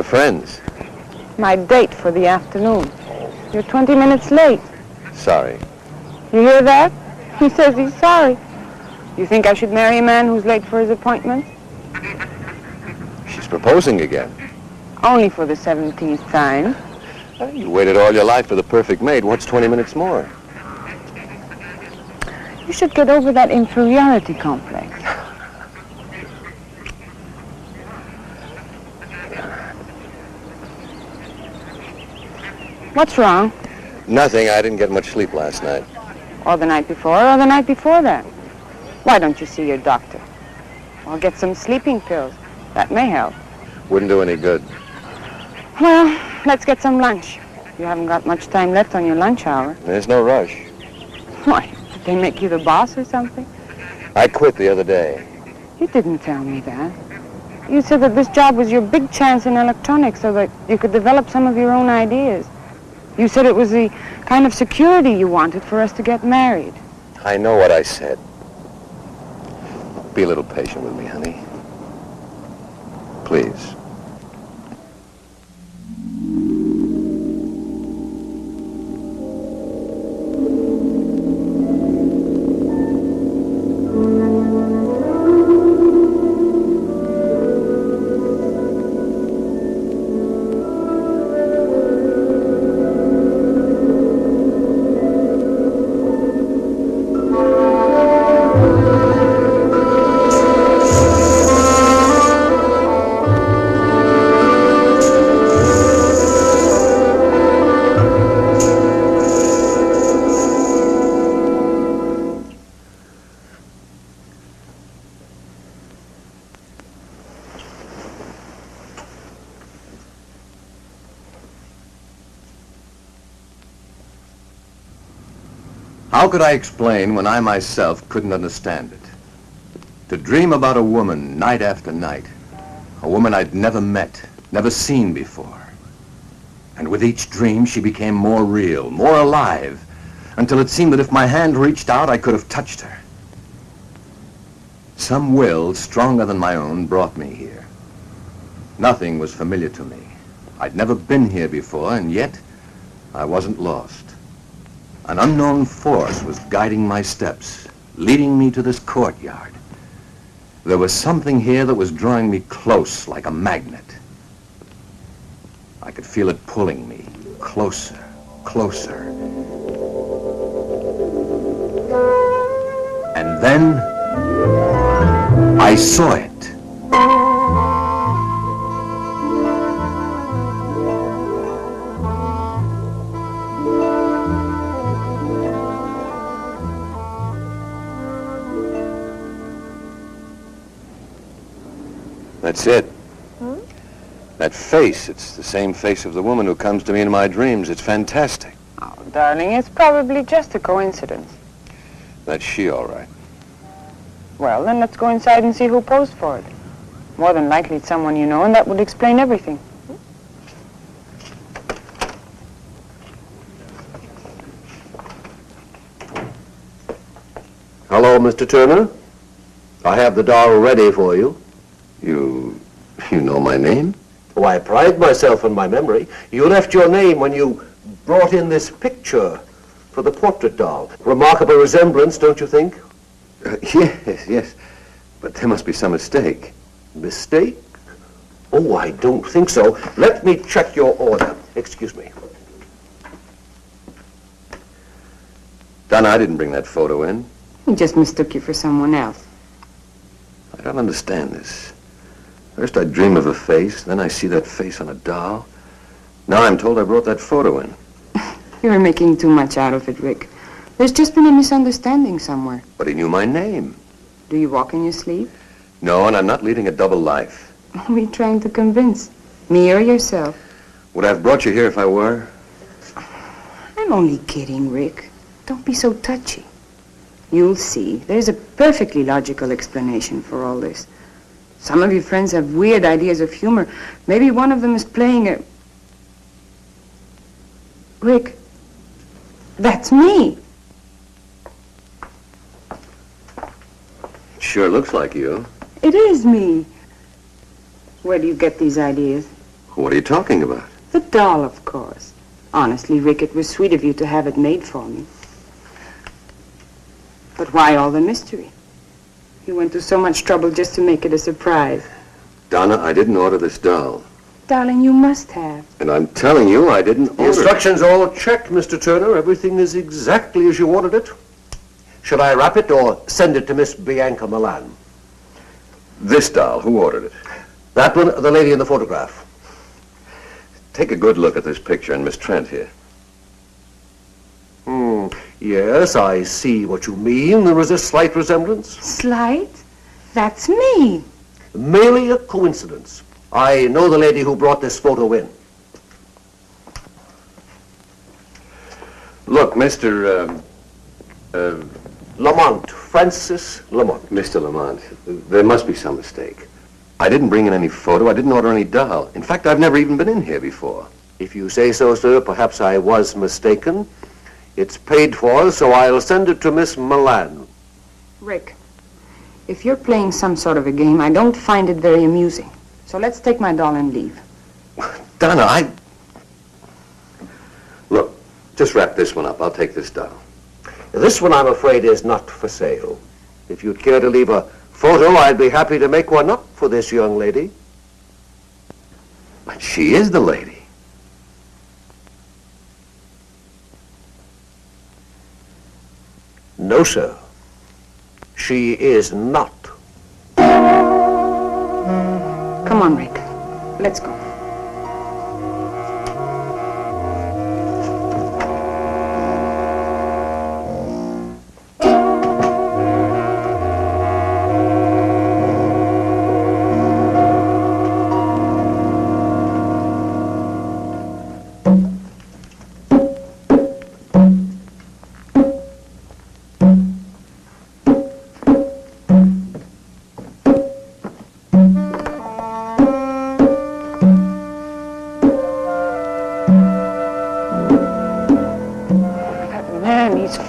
friends? My date for the afternoon. You're 20 minutes late. Sorry. You hear that? He says he's sorry. You think I should marry a man who's late for his appointment? She's proposing again. Only for the 17th time. You waited all your life for the perfect mate. What's 20 minutes more? You should get over that inferiority complex. What's wrong? Nothing. I didn't get much sleep last night. Or the night before, or the night before that. Why don't you see your doctor? Or get some sleeping pills. That may help. Wouldn't do any good. Well, let's get some lunch. You haven't got much time left on your lunch hour. There's no rush. Why, did they make you the boss or something? I quit the other day. You didn't tell me that. You said that this job was your big chance in electronics so that you could develop some of your own ideas. You said it was the kind of security you wanted for us to get married. I know what I said. Be a little patient with me, honey. Please. How could I explain when I myself couldn't understand it? To dream about a woman night after night, a woman I'd never met, never seen before. And with each dream, she became more real, more alive, until it seemed that if my hand reached out, I could have touched her. Some will, stronger than my own, brought me here. Nothing was familiar to me. I'd never been here before, and yet I wasn't lost. An unknown force was guiding my steps, leading me to this courtyard. There was something here that was drawing me close like a magnet. I could feel it pulling me closer, closer. And then I saw it. That's it. That face, it's the same face of the woman who comes to me in my dreams. It's fantastic. Oh, darling, it's probably just a coincidence. That's she, all right. Well, then let's go inside and see who posed for it. More than likely it's someone you know, and that would explain everything. Hello, Mr. Turner. I have the doll ready for you. You know my name? Oh, I pride myself on my memory. You left your name when you brought in this picture for the portrait doll. Remarkable resemblance, don't you think? Yes. But there must be some mistake. Mistake? Oh, I don't think so. Let me check your order. Excuse me. Donna, I didn't bring that photo in. He just mistook you for someone else. I don't understand this. First I dream of a face, then I see that face on a doll. Now I'm told I brought that photo in. You're making too much out of it, Rick. There's just been a misunderstanding somewhere. But he knew my name. Do you walk in your sleep? No, and I'm not leading a double life. What are you trying to convince? Me or yourself? Would I have brought you here if I were? I'm only kidding, Rick. Don't be so touchy. You'll see. There's a perfectly logical explanation for all this. Some of your friends have weird ideas of humor. Maybe one of them is playing a... Rick, that's me. It sure looks like you. It is me. Where do you get these ideas? What are you talking about? The doll, of course. Honestly, Rick, it was sweet of you to have it made for me. But why all the mystery? You went to so much trouble just to make it a surprise. Donna, I didn't order this doll. Darling, you must have. And I'm telling you, I didn't order The instructions all checked, Mr. Turner. Everything is exactly as you ordered it. Should I wrap it or send it to Miss Bianca Milan? This doll, who ordered it? That one, the lady in the photograph. Take a good look at this picture and Miss Trent here. Yes, I see what you mean. There is a slight resemblance. Slight? That's me. Merely a coincidence. I know the lady who brought this photo in. Look, Mr. Lamont, Francis Lamont. Mr. Lamont, there must be some mistake. I didn't bring in any photo. I didn't order any doll. In fact, I've never even been in here before. If you say so, sir, perhaps I was mistaken. It's paid for, so I'll send it to Miss Milan. Rick, if you're playing some sort of a game, I don't find it very amusing. So let's take my doll and leave. Donna, Look, just wrap this one up. I'll take this doll. This one, I'm afraid, is not for sale. If you'd care to leave a photo, I'd be happy to make one up for this young lady. But she is the lady. No, sir. She is not. Come on, Rick. Let's go.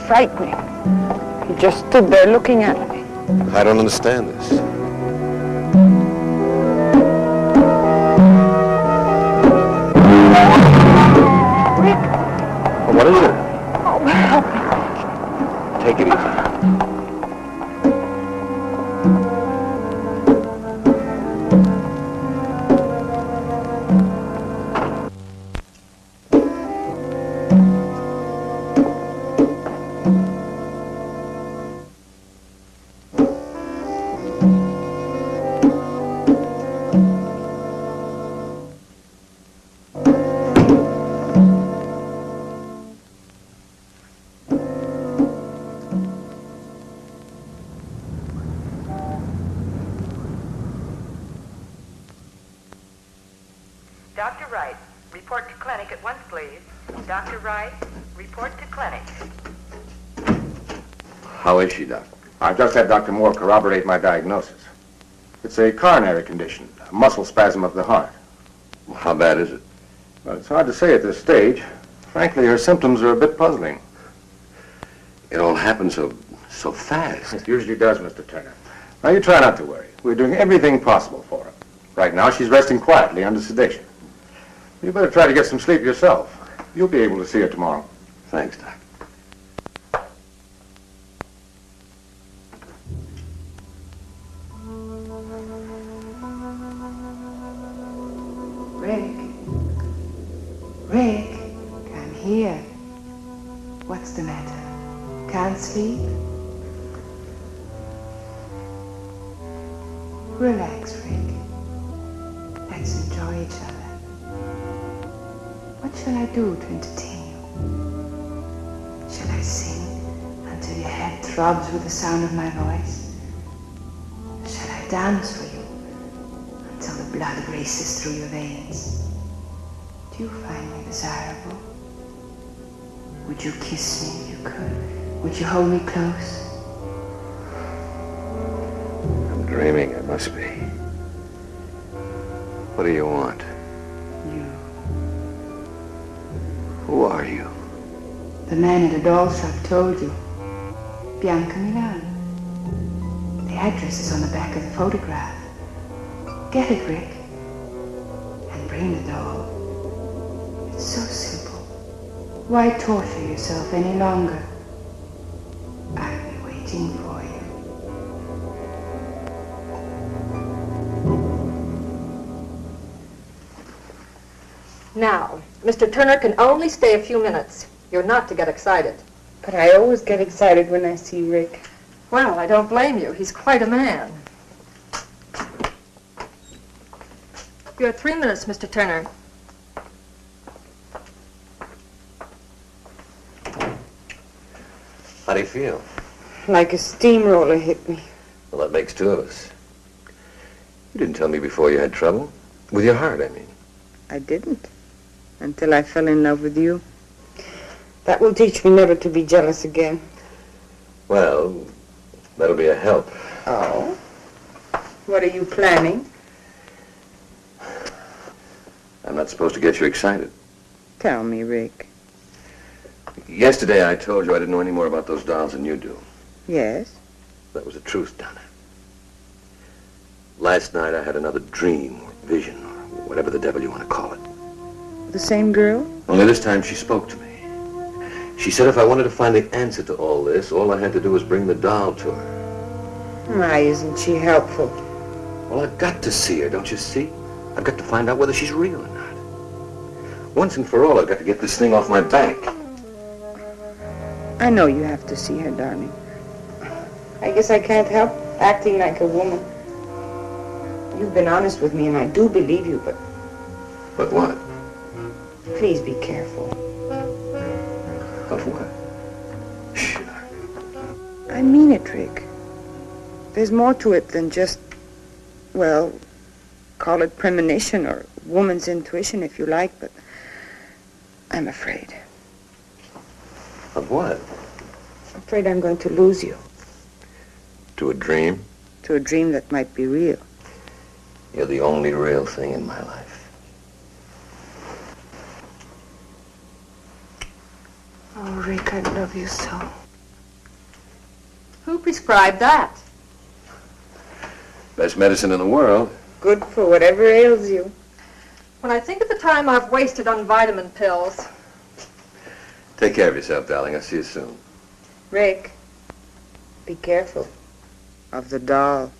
Frightening. He just stood there looking at me. I don't understand this. Rick! Well, what is it? Oh, help me. Take it easy. Dr. Wright, report to clinic at once, please. Dr. Wright, report to clinic. How is she, Doc? I've just had Dr. Moore corroborate my diagnosis. It's a coronary condition, a muscle spasm of the heart. How bad is it? Well, it's hard to say at this stage. Frankly, her symptoms are a bit puzzling. It all happened so fast. It usually does, Mr. Turner. Now, you try not to worry. We're doing everything possible for her. Right now, she's resting quietly under sedation. You better try to get some sleep yourself. You'll be able to see her tomorrow. Thanks, Doc. Rick, come here. What's the matter? Can't sleep? Relax, Rick. Let's enjoy each other. What shall I do to entertain you? Shall I sing until your head throbs with the sound of my voice? Shall I dance for you until the blood races through your veins? Do you find me desirable? Would you kiss me if you could? Would you hold me close? I'm dreaming, I must be. What do you want? You. Who are you? The man at the doll shop told you. Bianca Milan. The address is on the back of the photograph. Get it, Rick. And bring the doll. It's so simple. Why torture yourself any longer? I'll be waiting for you. Now, Mr. Turner can only stay a few minutes. You're not to get excited. But I always get excited when I see Rick. Well, I don't blame you. He's quite a man. You have 3 minutes, Mr. Turner. How do you feel? Like a steamroller hit me. Well, that makes 2 of us. You didn't tell me before you had trouble. With your heart, I mean. I didn't. Until I fell in love with you. That will teach me never to be jealous again. Well, that'll be a help. Oh? What are you planning? I'm not supposed to get you excited. Tell me, Rick. Yesterday I told you I didn't know any more about those dolls than you do. Yes? That was the truth, Donna. Last night I had another dream or vision or whatever the devil you want to call it. The same girl? Only this time she spoke to me. She said if I wanted to find the answer to all this, all I had to do was bring the doll to her. Why isn't she helpful? Well, I've got to see her, don't you see? I've got to find out whether she's real or not. Once and for all, I've got to get this thing off my back. I know you have to see her, darling. I guess I can't help acting like a woman. You've been honest with me, and I do believe you, but But what? please be careful. Of what? Sure. I mean it, Rick. There's more to it than just, well, call it premonition or woman's intuition if you like, but I'm afraid. Of what? I'm afraid I'm going to lose you To a dream? to a dream that might be real. You're the only real thing in my life. Oh, Rick, I love you so. Who prescribed that? Best medicine in the world. Good for whatever ails you. When I think of the time I've wasted on vitamin pills. Take care of yourself, darling. I'll see you soon. Rick, be careful of the doll.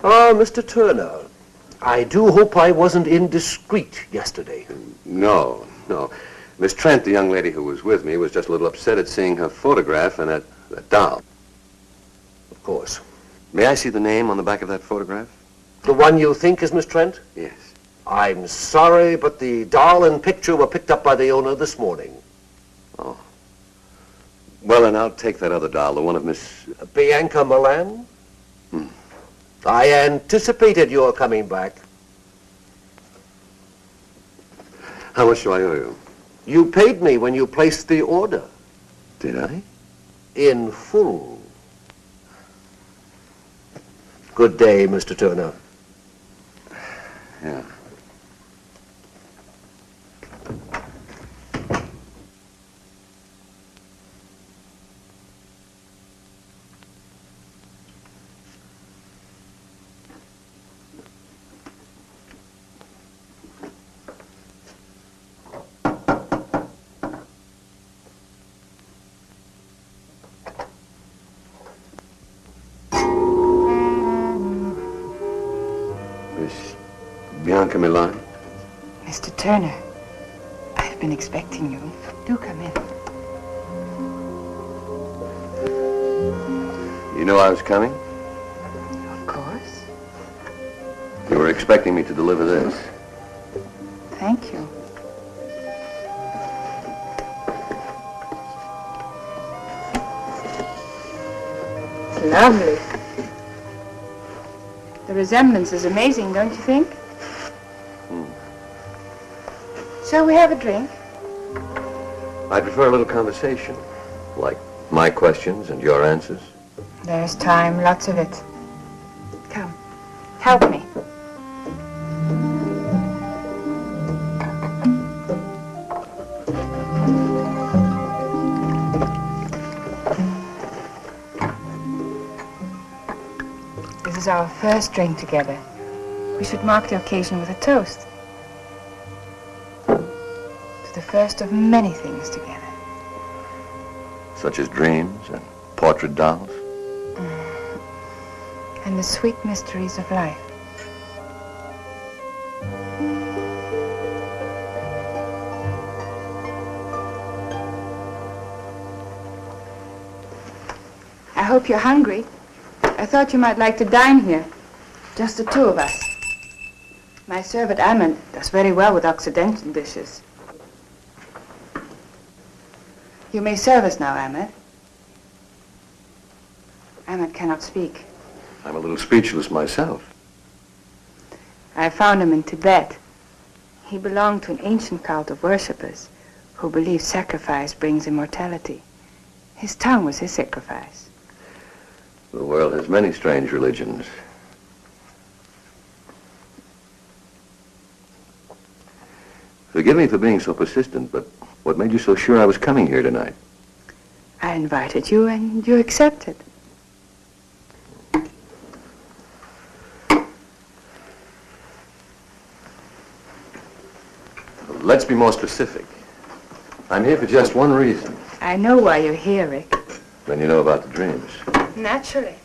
Ah, Mr. Turner, I do hope I wasn't indiscreet yesterday. No. Miss Trent, the young lady who was with me, was just a little upset at seeing her photograph and that doll. Of course. May I see the name on the back of that photograph? The one you think is Miss Trent? Yes. I'm sorry, but the doll and picture were picked up by the owner this morning. Oh. Well, then I'll take that other doll, the one of Miss... Bianca Milan? I anticipated your coming back. How much do I owe you? You paid me when you placed the order. Did I? In full. Good day, Mr. Turner. Yeah. Bianca Milan? Mr. Turner, I've been expecting you. Do come in. You know I was coming? Of course. You were expecting me to deliver this. Thank you. It's lovely. The resemblance is amazing, don't you think? Shall we have a drink? I'd prefer a little conversation, like my questions and your answers. There's time, lots of it. Come, help me. This is our first drink together. We should mark the occasion with a toast. To the first of many things together. Such as dreams and portrait dolls. And the sweet mysteries of life. I hope you're hungry. I thought you might like to dine here. Just the two of us. My servant, Ahmed, does very well with Occidental dishes. You may serve us now, Ahmed. Ahmed cannot speak. I'm a little speechless myself. I found him in Tibet. He belonged to an ancient cult of worshippers who believed sacrifice brings immortality. His tongue was his sacrifice. The world has many strange religions. Forgive me for being so persistent, but what made you so sure I was coming here tonight? I invited you and you accepted. Let's be more specific. I'm here for just one reason. I know why you're here, Rick. Then you know about the dreams. Naturally.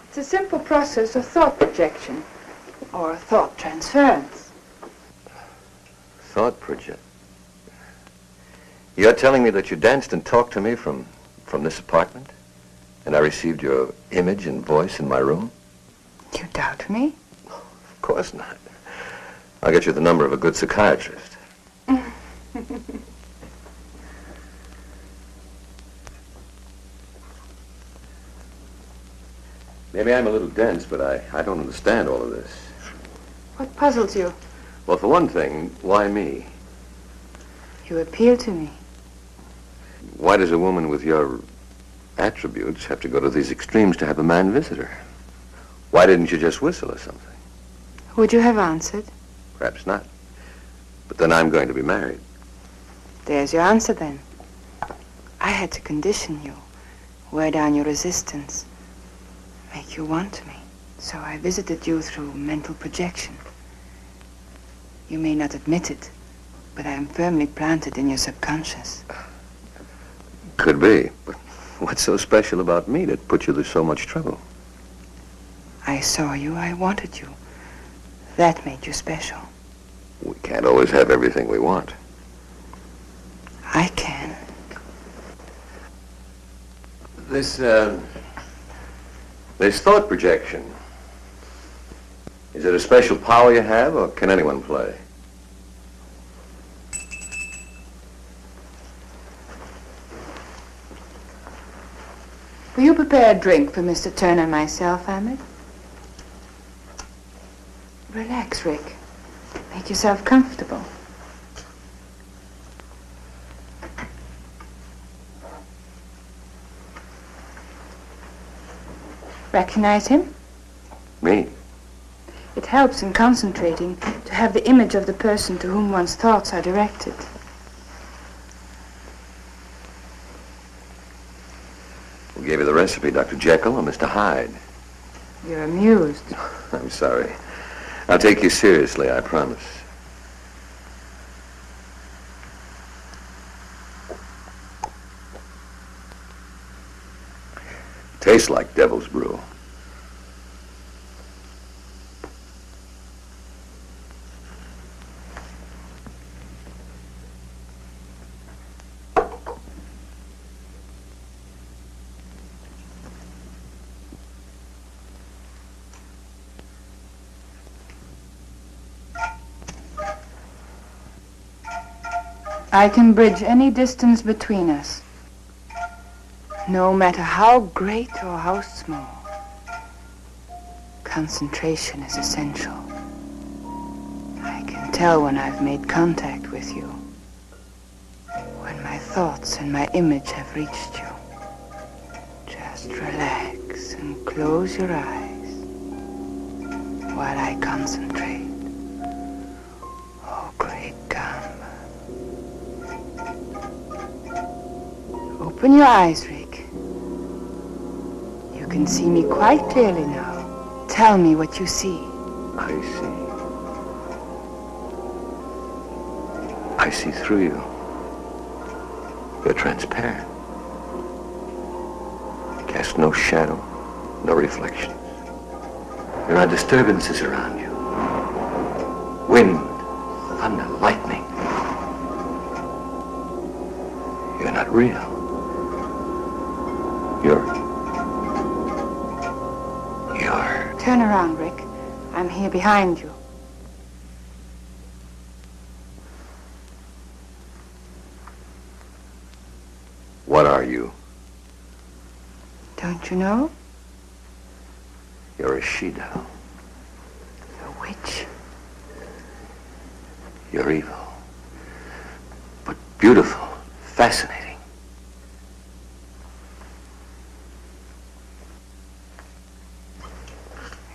It's a simple process of thought projection, or thought transference. Thought project. You're telling me that you danced and talked to me from this apartment? And I received your image and voice in my room? You doubt me? Of course not. I'll get you the number of a good psychiatrist. Maybe I'm a little dense, but I don't understand all of this. What puzzles you? Well, for one thing, why me? You appeal to me. Why does a woman with your attributes have to go to these extremes to have a man visit her? Why didn't you just whistle or something? Would you have answered? Perhaps not. But then I'm going to be married. There's your answer then. I had to condition you, wear down your resistance, make you want me. So I visited you through mental projection. You may not admit it, but I am firmly planted in your subconscious. Could be, but what's so special about me that put you through so much trouble? I saw you, I wanted you. That made you special. We can't always have everything we want. I can. This thought projection, is it a special power you have, or can anyone play? Will you prepare a drink for Mr. Turner and myself, Ahmed? Relax, Rick. Make yourself comfortable. Recognize him? Me? It helps in concentrating to have the image of the person to whom one's thoughts are directed. Who gave you the recipe, Dr. Jekyll or Mr. Hyde? You're amused. I'm sorry. I'll take you seriously, I promise. Tastes like devil's brew. I can bridge any distance between us, no matter how great or how small. Concentration is essential. I can tell when I've made contact with you, when thoughts and my image have reached you. Just relax and close your eyes while I concentrate. Oh, great Gamba. Open your eyes, Rick. You can see me quite clearly now. Tell me what you see. I see. I see through you. You're transparent. Cast no shadow, no reflections. There are disturbances around you. Wind, thunder, lightning. You're not real. You're... Turn around, Rick. I'm here behind you. What are you? Don't you know? You're a she-devil. A witch. You're evil. But beautiful, fascinating.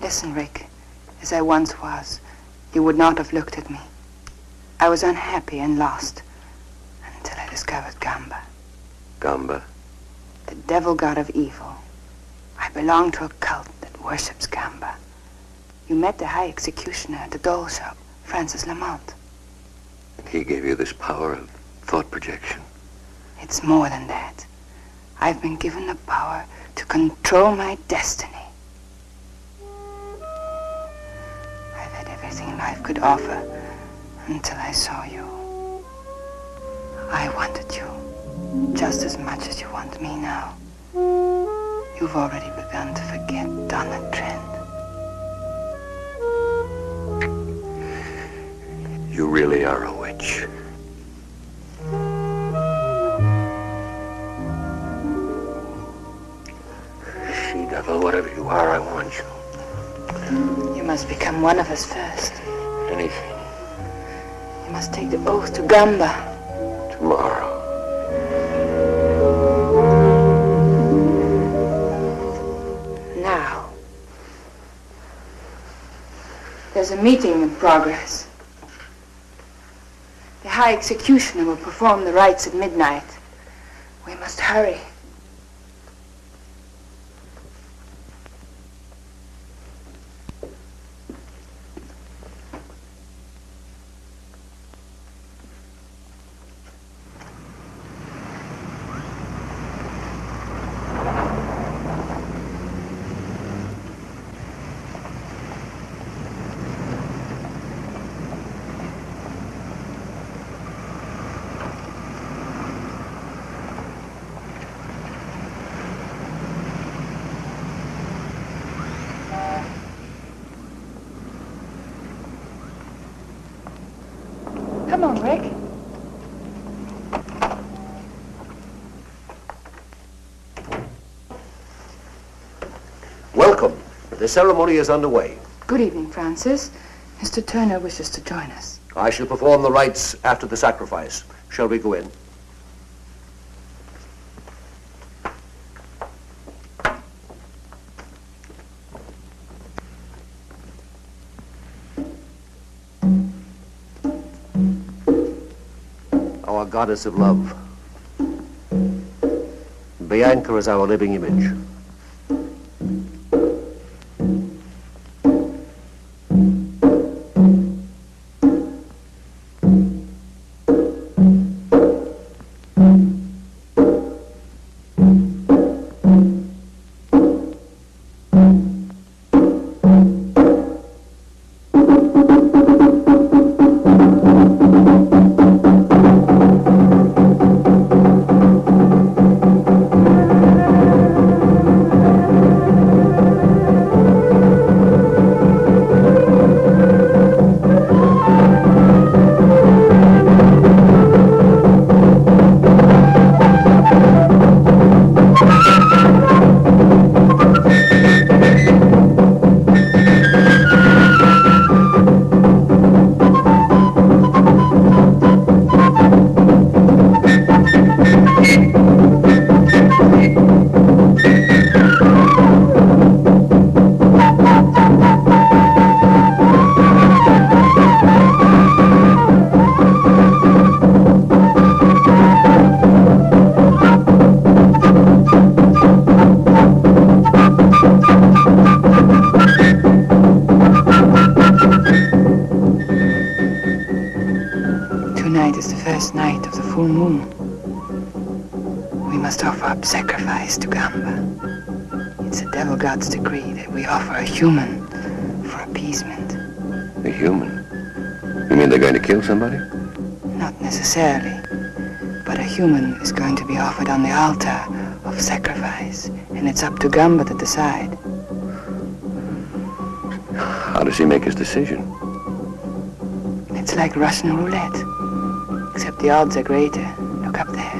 Listen, Rick. As I once was, you would not have looked at me. I was unhappy and lost until I discovered Gamba. Gamba? The devil god of evil. I belong to a cult that worships Gamba. You met the high executioner at the doll shop, Frank Lamont. And he gave you this power of thought projection? It's more than that. I've been given the power to control my destiny. I've had everything life could offer until I saw you. I wanted you just as much as you want me now. You've already begun to forget Donna Trent. You really are a witch. She-devil, whatever you are, I want you. You must become one of us first. Anything. You must take the oath to Gamba. Tomorrow. Now. There's a meeting in progress. The High Executioner will perform the rites at midnight. We must hurry. Come on, Rick. Welcome. The ceremony is underway. Good evening, Francis. Mr. Turner wishes to join us. I shall perform the rites after the sacrifice. Shall we go in? Our goddess of love. Bianca is our living image. full moon. We must offer up sacrifice to Gamba. It's a devil god's decree that we offer a human for appeasement. A human? You mean they're going to kill somebody? Not necessarily, but a human is going to be offered on the altar of sacrifice, and it's up to Gamba to decide. How does he make his decision? It's like Russian roulette, except the odds are greater. Look up there.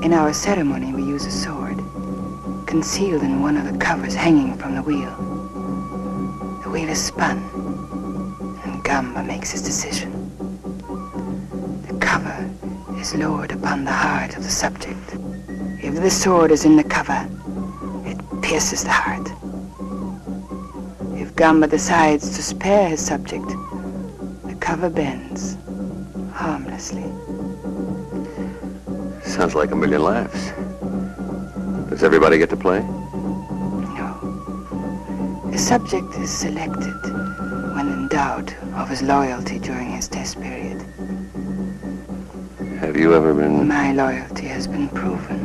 In our ceremony, we use a sword, concealed in one of the covers hanging from the wheel. The wheel is spun, and Gamba makes his decision. The cover is lowered upon the heart of the subject. If the sword is in the cover, it pierces the heart. If Gamba decides to spare his subject, the cover bends harmlessly. Sounds like a million laughs. Does everybody get to play? No. The subject is selected when in doubt of his loyalty during his test period. Have you ever been... My loyalty has been proven.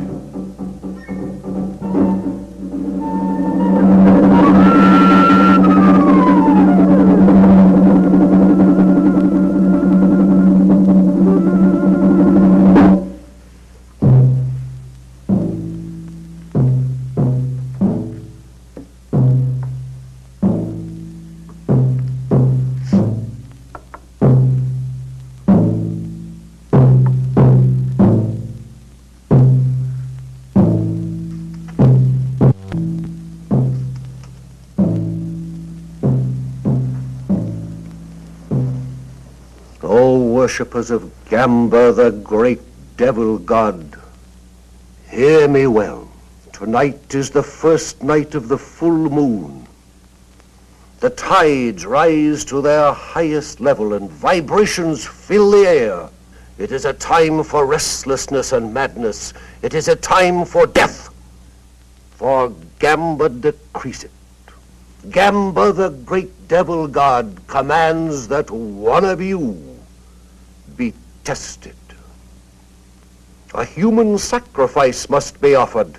Worshippers of Gamba, the great devil god, hear me well. Tonight is the first night of the full moon. The tides rise to their highest level and vibrations fill the air. It is a time for restlessness and madness. It is a time for death. For Gamba decrees it. Gamba, the great devil god, commands that one of you be tested. A human sacrifice must be offered.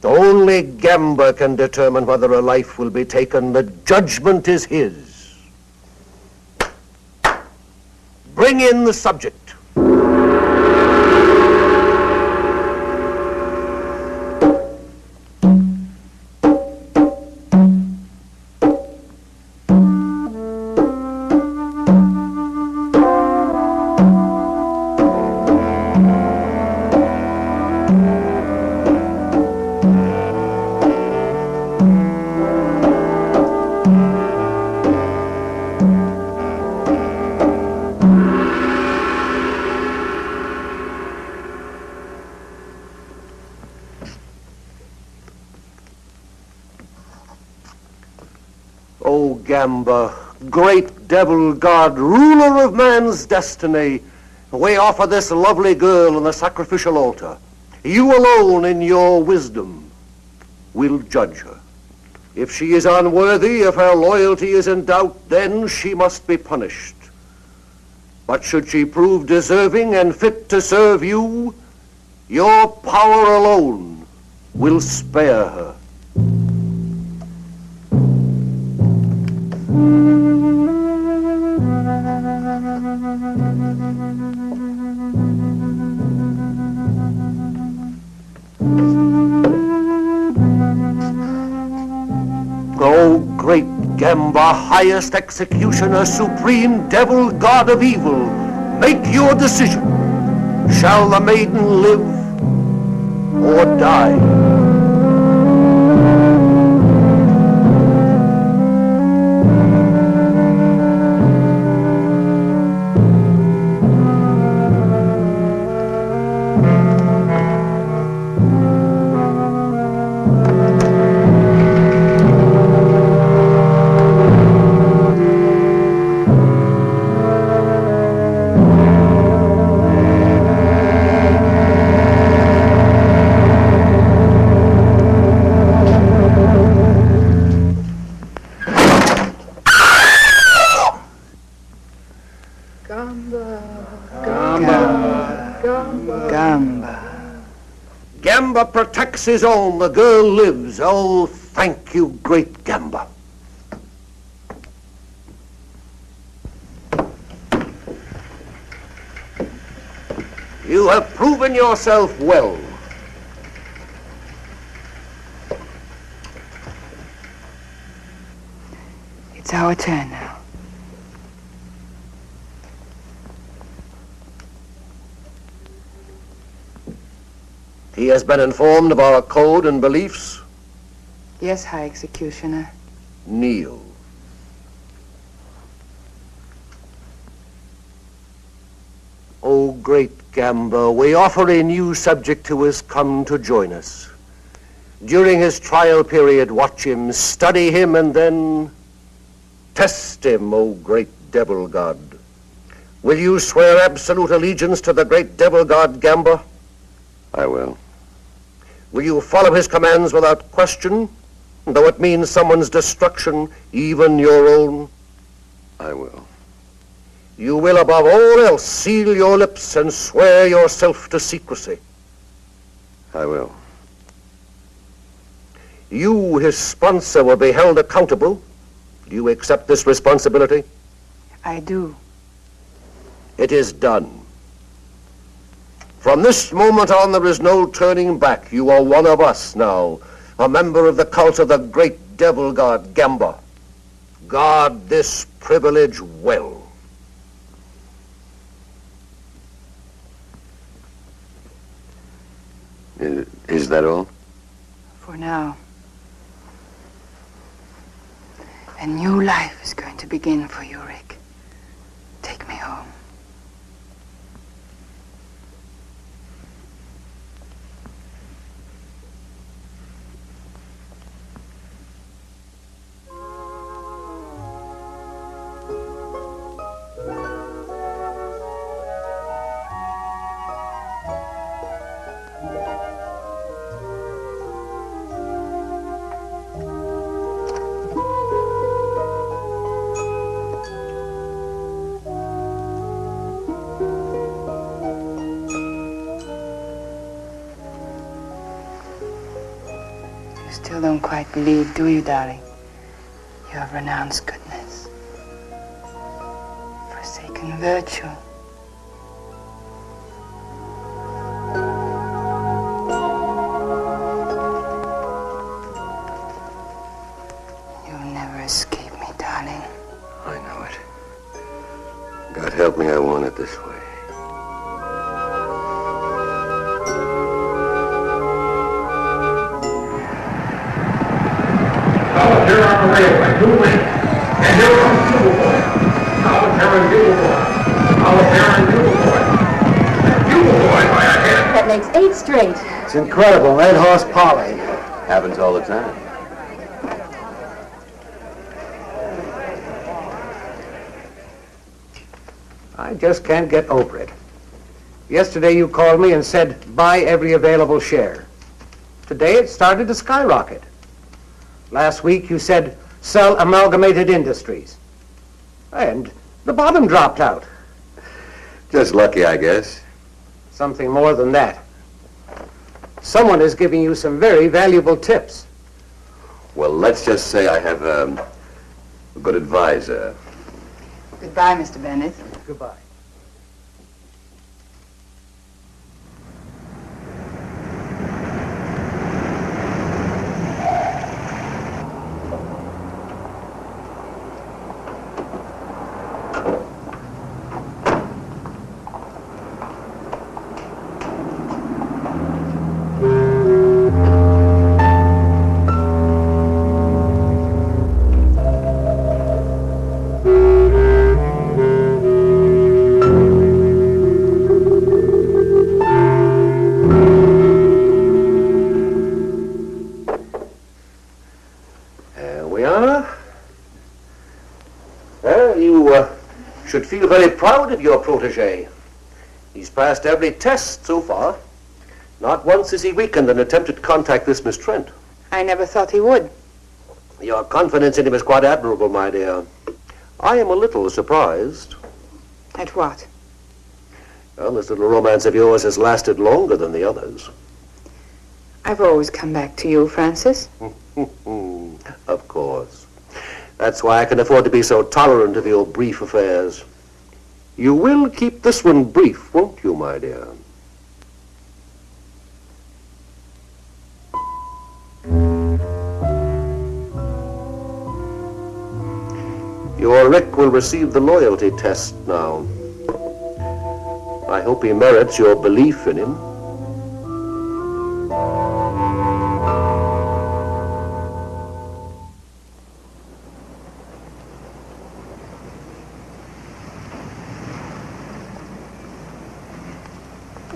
Only Gamba can determine whether a life will be taken. The judgment is his. Bring in the subject. O Gamba, great devil god, ruler of man's destiny, we offer this lovely girl on the sacrificial altar. You alone in your wisdom will judge her. If she is unworthy, if her loyalty is in doubt, then she must be punished. But should she prove deserving and fit to serve you, your power alone will spare her. O great Gamba, highest executioner, supreme devil, god of evil, make your decision. Shall the maiden live or die? tax is on, the girl lives. Oh, thank you, great Gamba. You have proven yourself well. It's our turn now. He has been informed of our code and beliefs. Yes, High Executioner. Kneel. O great Gamba, we offer a new subject who has come to join us. During his trial period, watch him, study him, and then test him, O great devil god. Will you swear absolute allegiance to the great devil god Gamba? I will. Will you follow his commands without question, though it means someone's destruction, even your own? I will. You will above all else seal your lips and swear yourself to secrecy. I will. You, his sponsor, will be held accountable. Do you accept this responsibility? I do. It is done. From this moment on, there is no turning back. You are one of us now, a member of the cult of the great devil god Gamba. Guard this privilege well. Is that all? For now. A new life is going to begin for you, Rick. Take me home. Still don't quite believe, do you, darling? You have renounced goodness, forsaken virtue. You'll never escape me, darling. I know it. God help me, I want it this way. Here on the railway, 2 wings. And here comes Bugle Boy. Solitary Bugle Boy. Solitary Bugle Boy. Bugle Boy by a head. That makes 8 straight. It's incredible, 8-horse poly. Happens all the time. I just can't get over it. Yesterday you called me and said, buy every available share. Today it started to skyrocket. Last week you said, sell Amalgamated Industries. And the bottom dropped out. Just lucky, I guess. Something more than that. Someone is giving you some very valuable tips. Well, let's just say I have a good advisor. Goodbye, Mr. Bennett. Goodbye. Should feel very proud of your protege. He's passed every test so far. Not once has he weakened in an attempt to contact this Miss Trent. I never thought he would. Your confidence in him is quite admirable, my dear. I am a little surprised. At what? Well, this little romance of yours has lasted longer than the others. I've always come back to you, Francis. Of course. That's why I can afford to be so tolerant of your brief affairs. You will keep this one brief, won't you, my dear? Your Rick will receive the loyalty test now. I hope he merits your belief in him.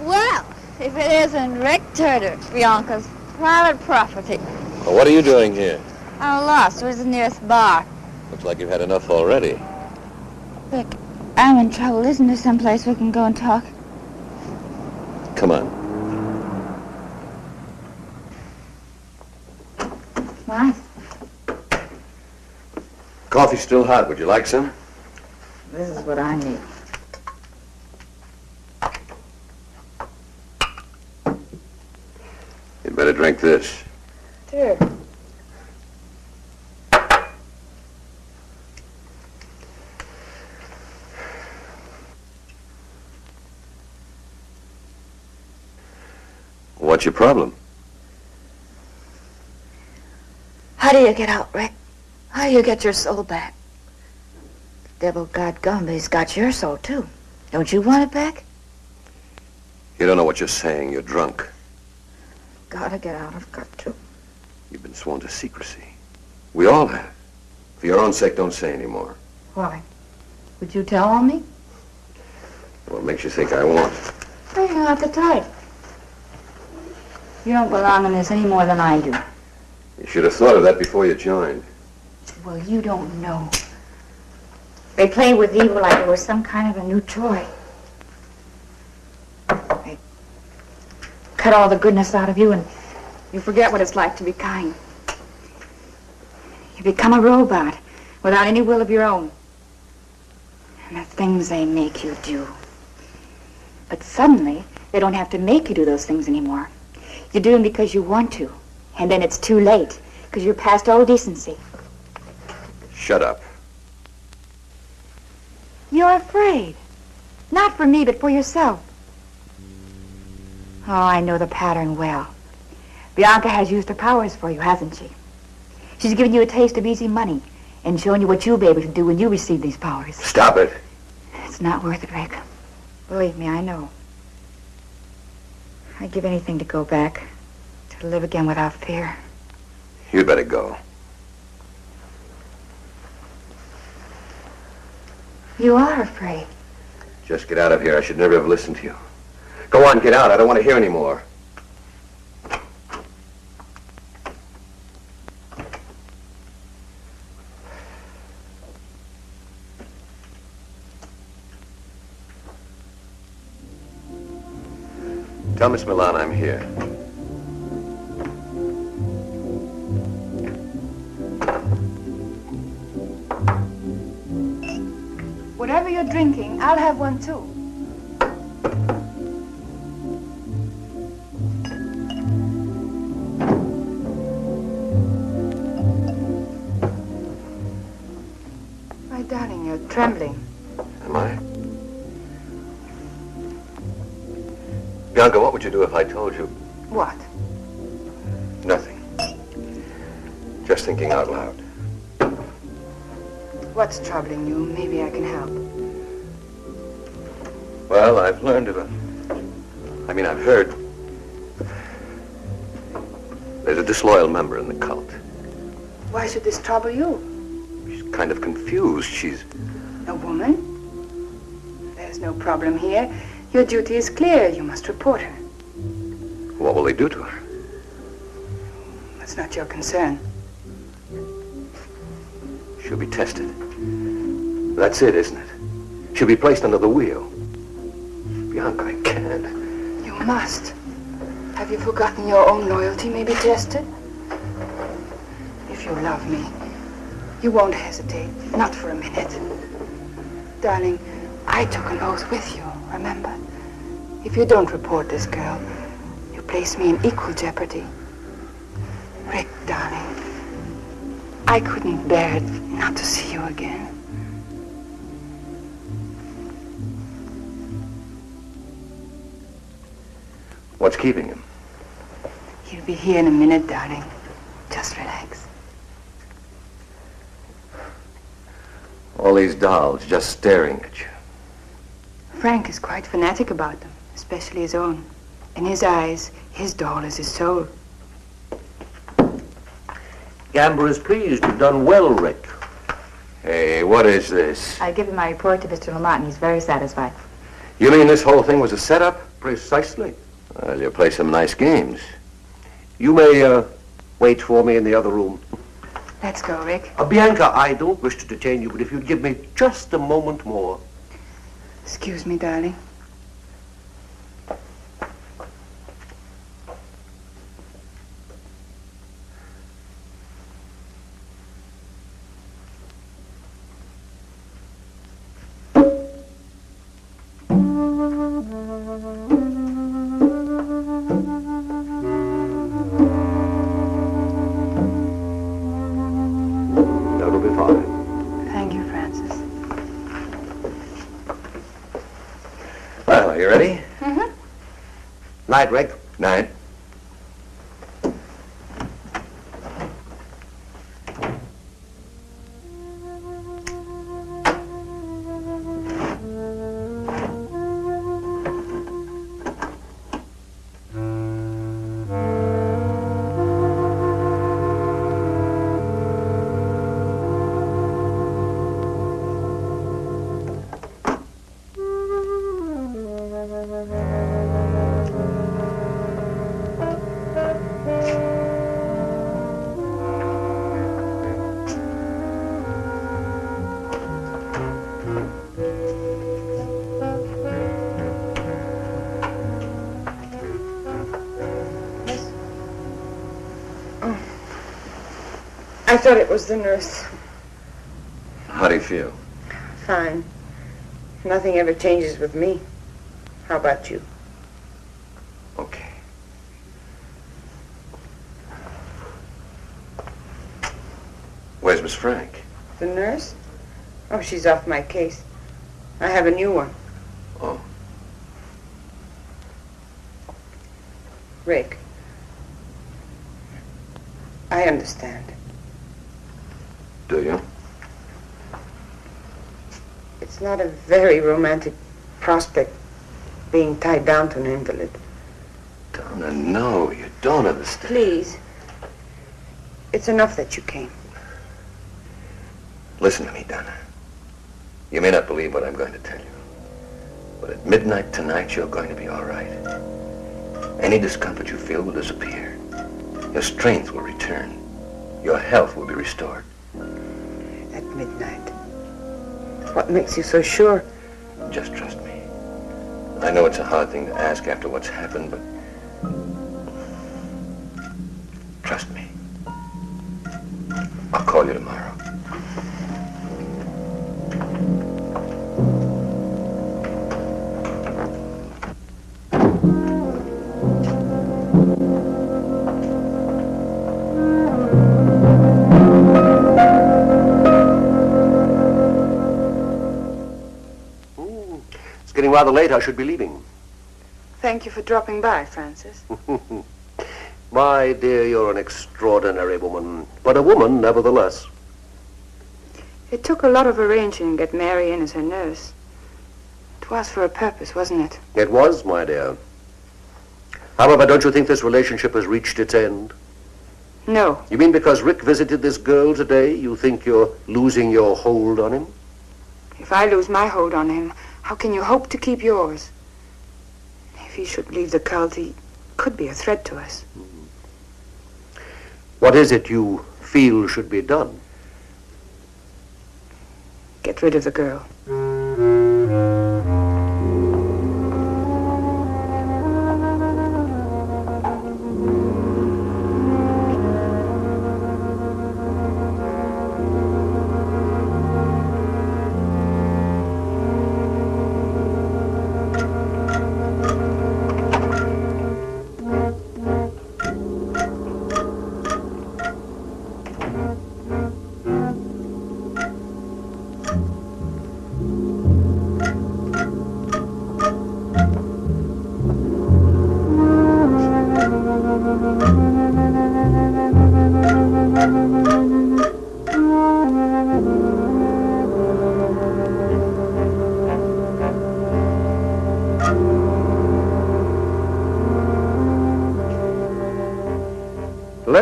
Well, if it isn't Rick Turner, Bianca's private property. Well, what are you doing here? I'm lost. Where's the nearest bar? Looks like you've had enough already. Rick, I'm in trouble. Isn't there someplace we can go and talk? Come on. Nice. Coffee's still hot. Would you like some? This is what I need. You'd better drink this. Sure. What's your problem? How do you get out, Rick? How do you get your soul back? The devil god Gamba's got your soul, too. Don't you want it back? You don't know what you're saying. You're drunk. Gotta get out. I've got to. You've been sworn to secrecy. We all have. For your own sake, don't say any more. Why? Would you tell on me? What makes you think I won't? Well, you're not the type. You don't belong in this any more than I do. You should have thought of that before you joined. Well, you don't know. They play with evil like it was some kind of a new toy. They cut all the goodness out of you and You forget what it's like to be kind. you become a robot without any will of your own. And the things they make you do. But suddenly, they don't have to make you do those things anymore. You do them because you want to. And then it's too late, because you're past all decency. Shut up. You're afraid. Not for me, but for yourself. Oh, I know the pattern well. Bianca has used her powers for you, hasn't she? She's given you a taste of easy money and shown you what you'll be able to do when you receive these powers. Stop it. It's not worth it, Rick. Believe me, I know. I'd give anything to go back, to live again without fear. You'd better go. You are afraid. Just get out of here. I should never have listened to you. Go on, get out. I don't want to hear any more. Tell Miss Milan I'm here. Whatever you're drinking, I'll have one too. My darling, you're trembling. Am I? Bianca, what would you do if I told you? What? Nothing. Just thinking out loud. What's troubling you? Maybe I can help. Well, I've learned of I've heard. There's a disloyal member in the cult. Why should this trouble you? She's kind of confused. She's... A woman? There's no problem here. Your duty is clear. You must report her. What will they do to her? That's not your concern. She'll be tested. That's it, isn't it? She'll be placed under the wheel. Bianca, I can't. You must. Have you forgotten your own loyalty may be tested? If you love me, you won't hesitate. Not for a minute. Darling, I took an oath with you, remember? If you don't report this girl, you would place me in equal jeopardy. Rick, darling, I couldn't bear it not to see you again. What's keeping him? He'll be here in a minute, darling. Just relax. All these dolls just staring at you. Frank is quite fanatic about them, especially his own. In his eyes, his doll is his soul. Gamba is pleased. You've done well, Rick. Hey, what is this? I give him my report to Mr. Lamont, and he's very satisfied. You mean this whole thing was a setup? Precisely. Well, you play some nice games. You may wait for me in the other room. Let's go, Rick. Bianca, I don't wish to detain you, but if you'd give me just a moment more. Excuse me, darling. That'll be fine. Thank you, Francis. Well, are you ready? Mm-hmm. Night, Rick. Night. I thought it was the nurse. How do you feel? Fine. Nothing ever changes with me. How about you? Okay. Where's Miss Frank? The nurse? Oh, she's off my case. I have a new one. Oh. Rick. I understand. Do you? It's not a very romantic prospect being tied down to an invalid. Donna, no, you don't understand. Please. It's enough that you came. Listen to me, Donna. You may not believe what I'm going to tell you, but at midnight tonight, you're going to be all right. Any discomfort you feel will disappear. Your strength will return. Your health will be restored. At midnight. What makes you so sure? Just trust me. I know it's a hard thing to ask after what's happened, but trust me. I'll call you tomorrow. It's getting rather late. I should be leaving. Thank you for dropping by, Francis. My dear, you're an extraordinary woman, but a woman nevertheless. It took a lot of arranging to get Mary in as her nurse. It was for a purpose, wasn't it? It was, my dear. However, don't you think this relationship has reached its end? No. You mean because Rick visited this girl today, you think you're losing your hold on him? If I lose my hold on him, how can you hope to keep yours? If he should leave the cult, he could be a threat to us. What is it you feel should be done? Get rid of the girl.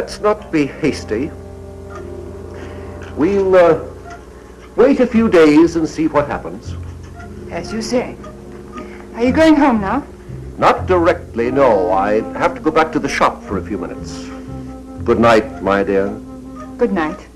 let's not be hasty. We'll wait a few days and see what happens. As you say. Are you going home now? Not directly, no. I have to go back to the shop for a few minutes. Good night, my dear. Good night.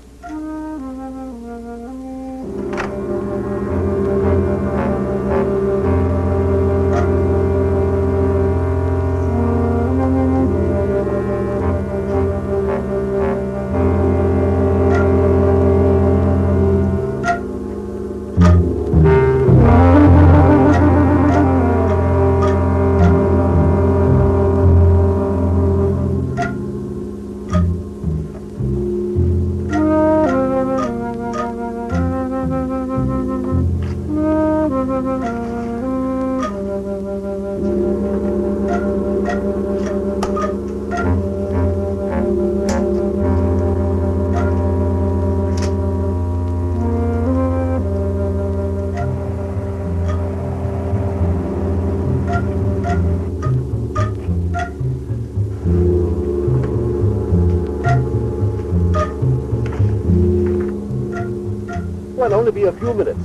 Well, only be a few minutes.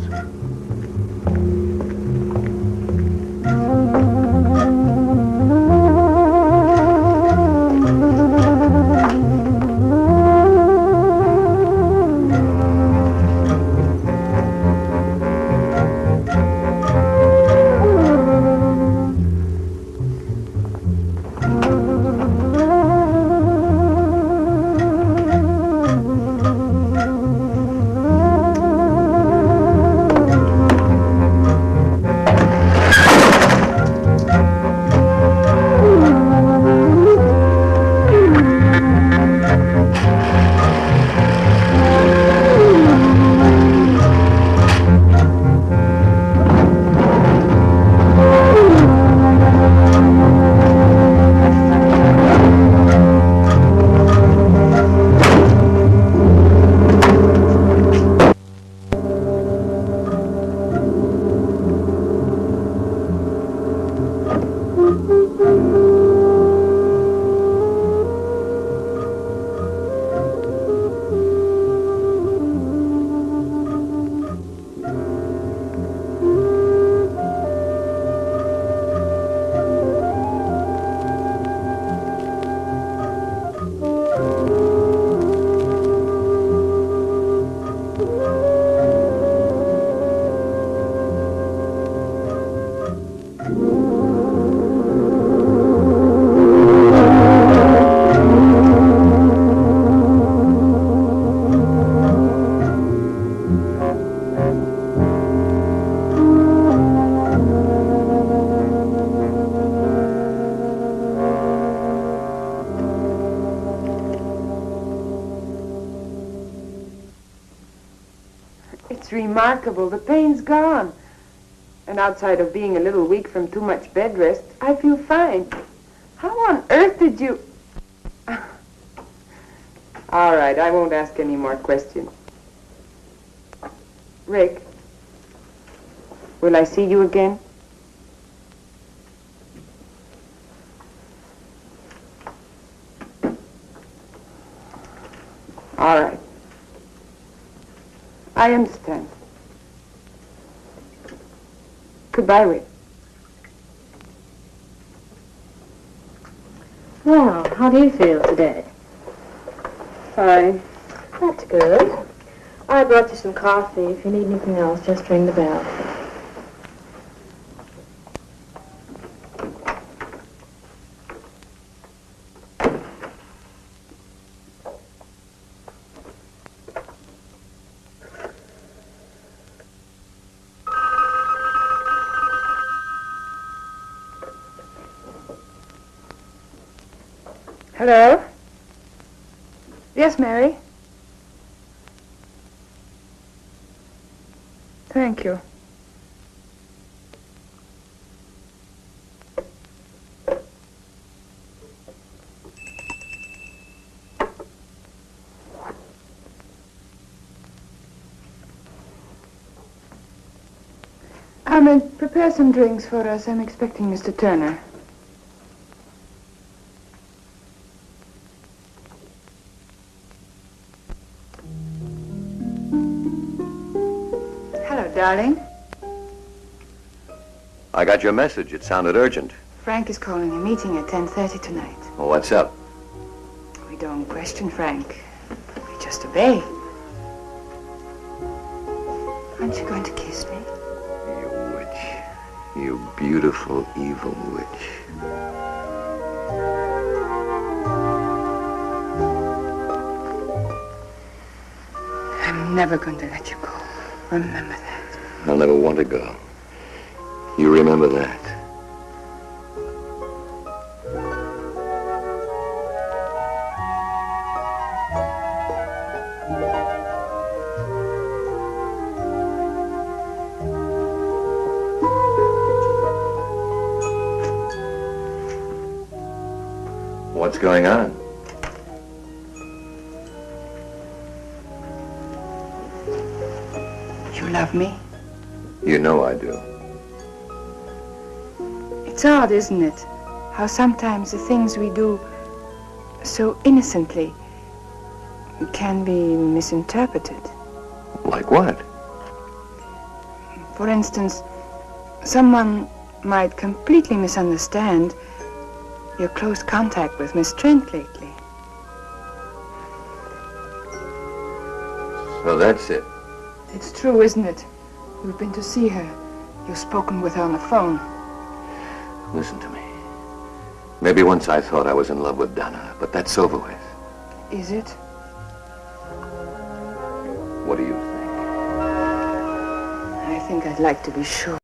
It's remarkable. The pain's gone. And outside of being a little weak from too much bed rest, I feel fine. How on earth did you... All right, I won't ask any more questions. Rick, will I see you again? All right. I understand. Goodbye, Rick. Well, how do you feel today? Fine. That's good. I brought you some coffee. If you need anything else, just ring the bell. Hello? Yes, Mary? Thank you. Prepare some drinks for us. I'm expecting Mr. Turner. Hello, darling. I got your message. It sounded urgent. Frank is calling a meeting at 10:30 tonight. Well, what's up? We don't question Frank. We just obey. Aren't you going to kiss me? You witch. You beautiful, evil witch. I'm never going to let you go. Remember that. I'll never want to go. You remember that. What's going on? You love me? You know I do. It's odd, isn't it? How sometimes the things we do so innocently can be misinterpreted. Like what? For instance, someone might completely misunderstand your close contact with Miss Trent lately. So that's it. It's true, isn't it? You've been to see her. You've spoken with her on the phone. Listen to me. Maybe once I thought I was in love with Donna, but that's over with. Is it? What do you think? I think I'd like to be sure.